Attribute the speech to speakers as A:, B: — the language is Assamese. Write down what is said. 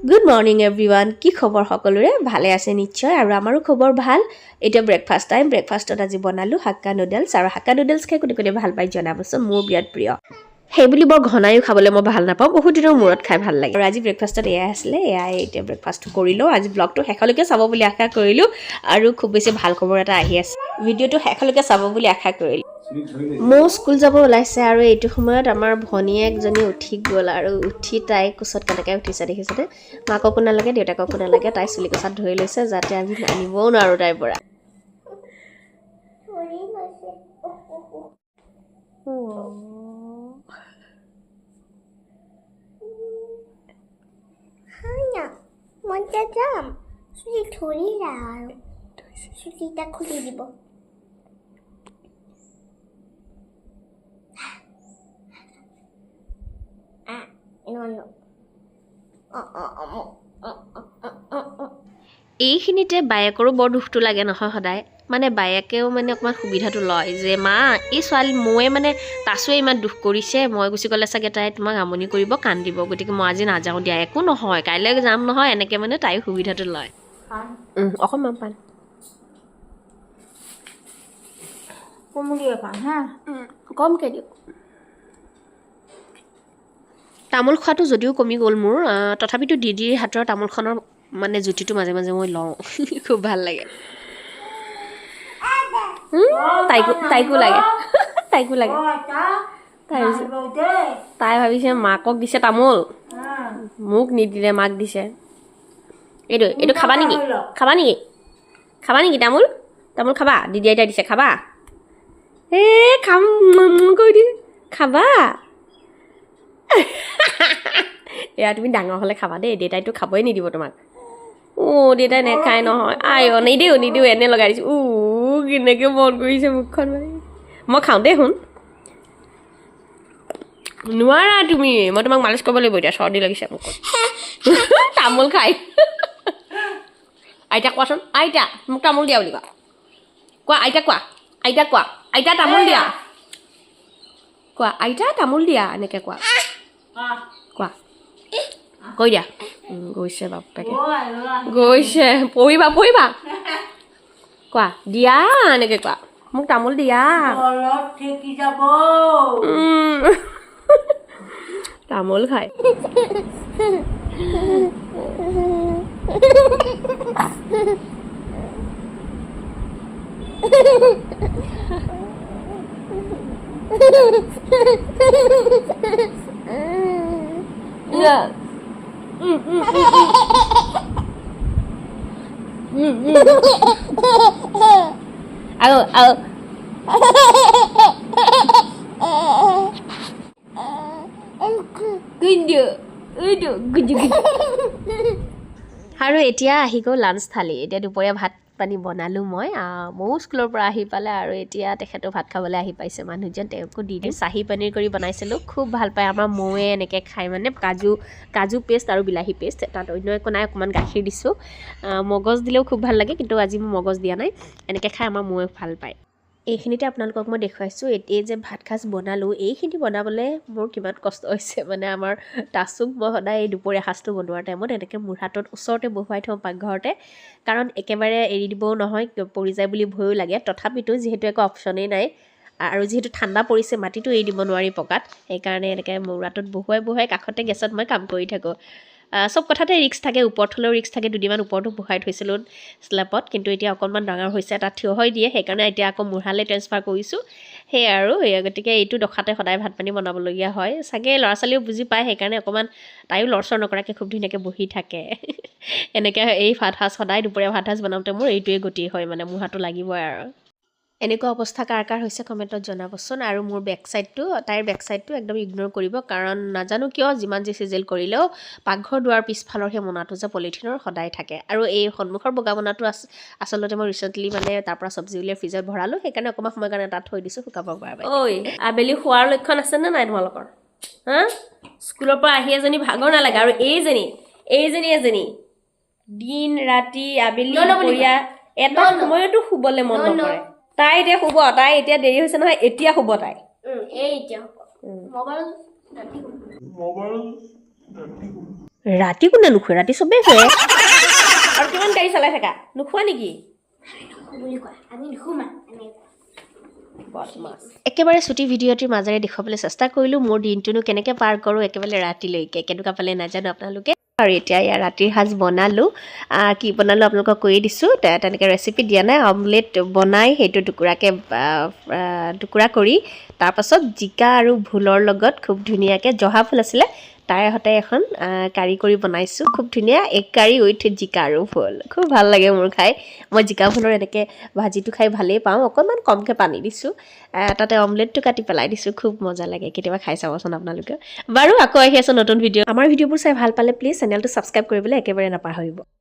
A: গুড মৰ্নিং এভৰিৱান কি খবৰ সকলোৰে ভালে আছে নিশ্চয় আৰু আমাৰো খবৰ ভাল এটা ব্ৰেকফাষ্ট টাইম ব্ৰেকফাষ্টত আজি বনালো হাক্কা নুডলছ আৰু হাক্কা নুডলছ খাই কোনে ভাল পাই জনাবচোন মোৰ বিৰাট প্ৰিয় সেইবুলি বৰ ঘনায়ো খাবলৈ মই ভাল নাপাওঁ বহুত দিনৰ মূৰত খাই ভাল লাগে আৰু আজি ব্ৰেকফাষ্টত এয়া আছিলে এয়াই এতিয়া ব্ৰেকফাষ্টটো কৰিলোঁ আজি ব্লগটো শেষলৈকে চাব বুলি আশা কৰিলোঁ আৰু খুব বেছি ভাল খবৰ এটা আহি আছে ভিডিঅ'টো শেষলৈকে চাব বুলি আশা কৰিলোঁ মো স্কুল যাব ওলাইছে আৰু এইটো সময়ত আমাৰ ভনীয়েকজনী উঠি গ'ল আৰু উঠি তাই কোচত কেনেকৈ উঠিছে দেখিছেনে মাককো নালাগে দেউতাককো নালাগে তাই চুলি কোচাত ধৰি লৈছে যাতে আমি আনিবও নোৱাৰোঁ তাইৰ পৰা
B: মই যাম চুলি ধৰি আৰু চুলিটা খুলি দিব
A: এইখিনিতে বায়েকৰো বৰ দুখটো লাগে নহয় সদায় মানে বায়েকেও মানে অকণমান সুবিধাটো লয় যে মা এই ছোৱালী ময়ে মানে তাচোৱে ইমান দুখ কৰিছে মই গুচি গ'লে চাগে তাই তোমাক আমনি কৰিব কান্দিব গতিকে মই আজি নাযাওঁ দিয়া একো নহয় কাইলৈ যাম নহয় এনেকৈ মানে তাইৰ সুবিধাটো লয় অকণমান পান
B: কমকৈ পাম হা কমকৈ দিয়ক
A: তামোল খোৱাটো যদিও কমি গ'ল মোৰ তথাপিতো দিদিৰ হাতৰ তামোলখনৰ মানে জুতিটো মাজে মাজে মই লওঁ খুব ভাল লাগে তাইকো লাগে তাই ভাবিছে মাকক দিছে তামোল মোক নিদিলে মাক দিছে এইটো খাবা নেকি তামোল খাবা দিদি আইতাই দিছে খাবা খাম কৈ দিছে খাবা এয়া তুমি ডাঙৰ হ'লে খাবা দেই দেউতাইতো খাবই নিদিব তোমাক দেউতাই নেখায় নহয় নিদিওঁ এনে লগাই দিছোঁ কেনেকৈ মন কৰিছে মুখখন মানে মই খাওঁ দেই শুন নোৱাৰা তুমি মই তোমাক মালিচ কৰিব লাগিব এতিয়া চৰ্দি লাগিছে মোক তামোল খাই আইতাক কোৱাচোন আইতা মোক তামোল দিয়া বুলি কোৱা আইতা তামোল দিয়া কোৱা আইতা তামোল দিয়া এনেকৈ কোৱা কৈ দিয়া গৈছে বাপেকে গৈছে পঢ়িবা কোৱা দিয়া এনেকৈ কোৱা মোক তামোল দিয়া তামোল খাই আৰু এতিয়া আহি গ'ল লাঞ্চ থালি এতিয়া দুপৰীয়া ভাত পানী বনালোঁ ময়ো স্কুলৰ পৰা আহি পালে আৰু এতিয়া তেখেতো ভাত খাবলৈ আহি পাইছে মানুহজন তেওঁকো দি দিওঁ চাহী পনীৰ কৰি বনাইছিলোঁ খুব ভাল পায় আমাৰ মৌৱে এনেকৈ খাই মানে কাজু পেষ্ট আৰু বিলাহী পেষ্ট তাত অন্য একো নাই অকণমান গাখীৰ দিছোঁ মগজ দিলেও খুব ভাল লাগে কিন্তু আজি মই মগজ দিয়া নাই এনেকৈ খাই আমাৰ মৌৱে ভাল পায় এইখিনিতে আপোনালোকক মই দেখুৱাইছোঁ এই যে ভাত সাজ বনালোঁ এইখিনি বনাবলৈ মোৰ কিমান কষ্ট হৈছে মানে আমাৰ তাচুক মই সদায় এই দুপৰীয়া সাজটো বনোৱাৰ টাইমত এনেকৈ মোৰ হাতত ওচৰতে বহুৱাই থওঁ পাকঘৰতে কাৰণ একেবাৰে এৰি দিবও নহয় পৰি যায় বুলি ভয়ো লাগে তথাপিতো যিহেতু একো অপশ্যনেই নাই আৰু যিহেতু ঠাণ্ডা পৰিছে মাটিটো এৰি দিব নোৱাৰি পকাত সেইকাৰণে এনেকৈ মোৰ হাতত বহুৱাই কাষতে গেছত মই কাম কৰি থাকোঁ চব কথাতে ৰিক্স থাকে ওপৰত হ'লেও ৰিক্স থাকে দুদিনমান ওপৰতো বহাই থৈছিলোঁ স্লেপত কিন্তু এতিয়া অকণমান ডাঙৰ হৈছে তাত থিয় হৈ দিয়ে সেইকাৰণে এতিয়া আকৌ মূঢ়ালৈ ট্ৰেন্সফাৰ কৰিছোঁ সেয়াই আৰু গতিকে এইটো দখাতে সদায় ভাত পানী বনাবলগীয়া হয় চাগে ল'ৰা ছোৱালীও বুজি পায় সেইকাৰণে অকণমান তাইও লৰচৰ নকৰাকৈ খুব ধুনীয়াকৈ বহি থাকে এনেকৈ এই ভাত সাজ সদায় দুপৰীয়া ভাত সাজ বনাওঁতে মোৰ এইটোৱে গতি হয় মানে মূঢ়াটো লাগিবই আৰু এনেকুৱা অৱস্থা কাৰ হৈছে কমেণ্টত জনাবচোন আৰু মোৰ তাইৰ বেক চাইডটো একদম ইগন'ৰ কৰিব কাৰণ নাজানো কিয় যিমান যি চিজিল কৰিলেও পাকঘৰ দুৱাৰ পিছফালৰ সেই মোনাটো যে পলিথিনৰ সদায় থাকে আৰু এই সন্মুখৰ বগা মোনাটো আচলতে মই ৰিচেণ্টলি মানে তাৰ পৰা চব্জি উলিয়াই ফ্ৰিজত ভৰালোঁ সেইকাৰণে অকণমান সময়ৰ কাৰণে তাত থৈ দিছোঁ শুকাব পৰা আবেলি শোৱাৰ লক্ষণ আছেনে নাই তোমালোকৰ স্কুলৰ পৰা আহি এজনী ভাগৰ নালাগে আৰু এইজনী দিন ৰাতি আবেলি দুপৰীয়া এটা সময়তো শুবলৈ মন নকৰে তাই এতিয়া শুব তাই এতিয়া দেৰি হৈছে নহয় এতিয়া শুব তাই
B: এই এতিয়া মোবাইল
A: ৰাতি কোনে নুখুৱে ৰাতি চবেই শুৱে আৰু কিমান গাড়ী চলাই থাকা নুখুৱা নেকি
B: বুলি কয় আমি নুশুমা
A: একেবাৰে ছুটি ভিডিঅ'টিৰ মাজেৰে দেখুৱাবলৈ চেষ্টা কৰিলোঁ মোৰ দিনটোনো কেনেকৈ পাৰ কৰোঁ একেবাৰে ৰাতিলৈকে কেনেকুৱা পালে নাজানো আপোনালোকে আৰু এতিয়া ইয়াৰ ৰাতিৰ সাজ বনালোঁ কি বনালোঁ আপোনালোকক কৈ দিছোঁ তেনেকৈ ৰেচিপি দিয়া নাই অমলেট বনাই সেইটো টুকুৰা কৰি তাৰপাছত জিকা আৰু ভোলৰ লগত খুব ধুনীয়াকৈ জহা ফুল আছিলে তাৰে সৈতে এখন কাৰি কৰি বনাইছোঁ খুব ধুনীয়া এগ কাৰি উইথ জিকা আৰু ভোল খুব ভাল লাগে মোৰ খাই মই জিকা ভোলৰ এনেকৈ ভাজিটো খাই ভালেই পাওঁ অকণমান কমকৈ পানী দিছোঁ তাতে অমলেটটো কাটি পেলাই দিছোঁ খুব মজা লাগে কেতিয়াবা খাই চাবচোন আপোনালোকে বাৰু আকৌ আহি আছোঁ নতুন ভিডিঅ' আমাৰ ভিডিঅ'বোৰ চাই ভাল পালে প্লিজ চেনেলটো ছাবস্ক্ৰাইব কৰিবলৈ একেবাৰে নাপাহৰিব